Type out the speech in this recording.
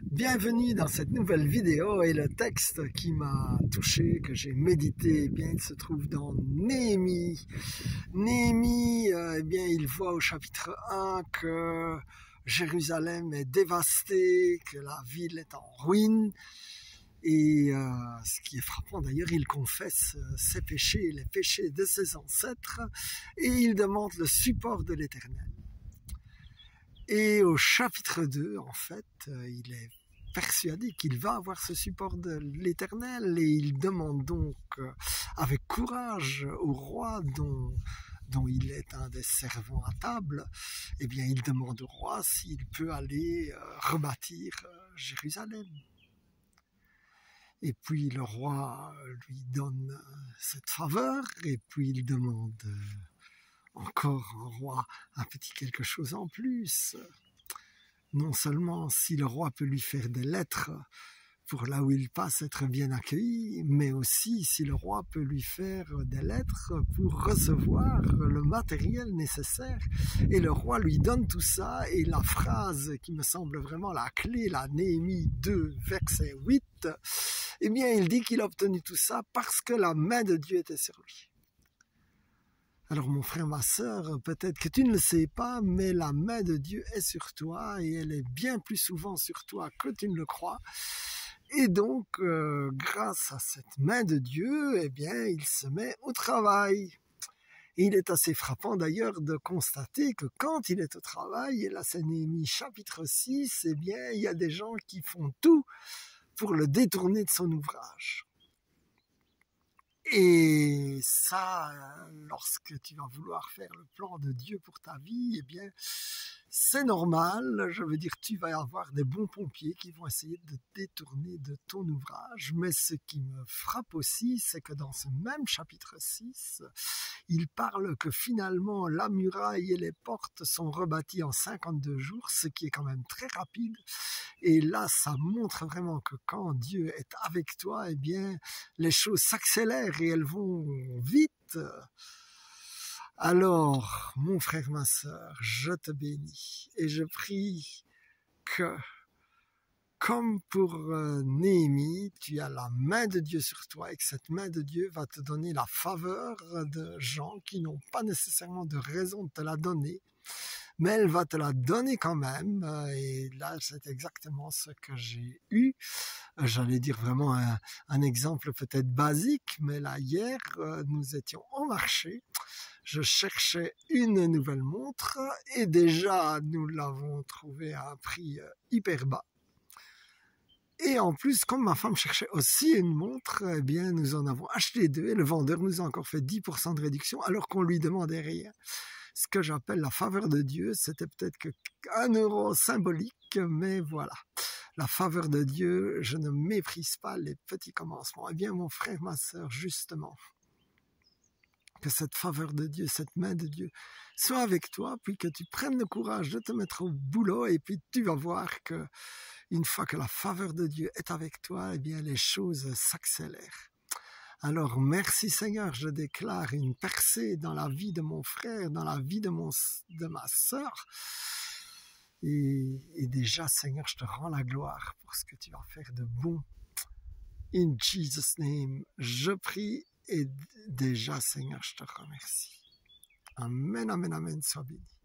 Bienvenue dans cette nouvelle vidéo et le texte qui m'a touché, que j'ai médité, eh bien, il se trouve dans Néhémie. Néhémie, il voit au chapitre 1 que Jérusalem est dévastée, que la ville est en ruine. Et ce qui est frappant d'ailleurs, il confesse ses péchés, les péchés de ses ancêtres, et il demande le support de l'Éternel. Et au chapitre 2, en fait, il est persuadé qu'il va avoir ce support de l'Éternel et il demande donc avec courage au roi dont il est un des servants à table, eh bien il demande au roi s'il peut aller rebâtir Jérusalem. Et puis le roi lui donne cette faveur et puis il demande encore au roi un petit quelque chose en plus. Non seulement si le roi peut lui faire des lettres pour là où il passe être bien accueilli, mais aussi si le roi peut lui faire des lettres pour recevoir le matériel nécessaire. Et le roi lui donne tout ça, et la phrase qui me semble vraiment la clé, la Néhémie 2, verset 8, eh bien il dit qu'il a obtenu tout ça parce que la main de Dieu était sur lui. Alors mon frère, ma sœur, peut-être que tu ne le sais pas, mais la main de Dieu est sur toi et elle est bien plus souvent sur toi que tu ne le crois. Et donc, grâce à cette main de Dieu, eh bien, il se met au travail. Et il est assez frappant d'ailleurs de constater que quand il est au travail, et là c'est Néhémie chapitre 6, eh bien, il y a des gens qui font tout pour le détourner de son ouvrage. Et ça, lorsque tu vas vouloir faire le plan de Dieu pour ta vie, eh bien, c'est normal. Je veux dire, tu vas avoir des bons pompiers qui vont essayer de te détourner de ton ouvrage. Mais ce qui me frappe aussi, c'est que dans ce même chapitre 6, il parle que finalement, la muraille et les portes sont rebâties en 52 jours, ce qui est quand même très rapide. Et là, ça montre vraiment que quand Dieu est avec toi, eh bien, les choses s'accélèrent et elles vont vite. Alors, mon frère, ma sœur, je te bénis et je prie que, comme pour Néhémie, tu as la main de Dieu sur toi et que cette main de Dieu va te donner la faveur de gens qui n'ont pas nécessairement de raison de te la donner, mais elle va te la donner quand même. Et là, c'est exactement ce que j'ai eu. J'allais dire vraiment un exemple peut-être basique, mais là, hier, nous étions au marché. Je cherchais une nouvelle montre et déjà, nous l'avons trouvée à un prix hyper bas. Et en plus, comme ma femme cherchait aussi une montre, eh bien, nous en avons acheté deux et le vendeur nous a encore fait 10% de réduction alors qu'on lui demandait rien. Ce que j'appelle la faveur de Dieu, c'était peut-être que 1 euro symbolique, mais voilà. La faveur de Dieu, je ne méprise pas les petits commencements. Eh bien, mon frère, ma sœur, justement, que cette faveur de Dieu, cette main de Dieu soit avec toi, puis que tu prennes le courage de te mettre au boulot, et puis tu vas voir que une fois que la faveur de Dieu est avec toi, eh bien, les choses s'accélèrent. Alors, merci Seigneur, je déclare une percée dans la vie de mon frère, dans la vie de ma sœur. Et déjà, Seigneur, je te rends la gloire pour ce que tu vas faire de bon. In Jesus' name, je prie et déjà, Seigneur, je te remercie. Amen, amen, amen, sois béni.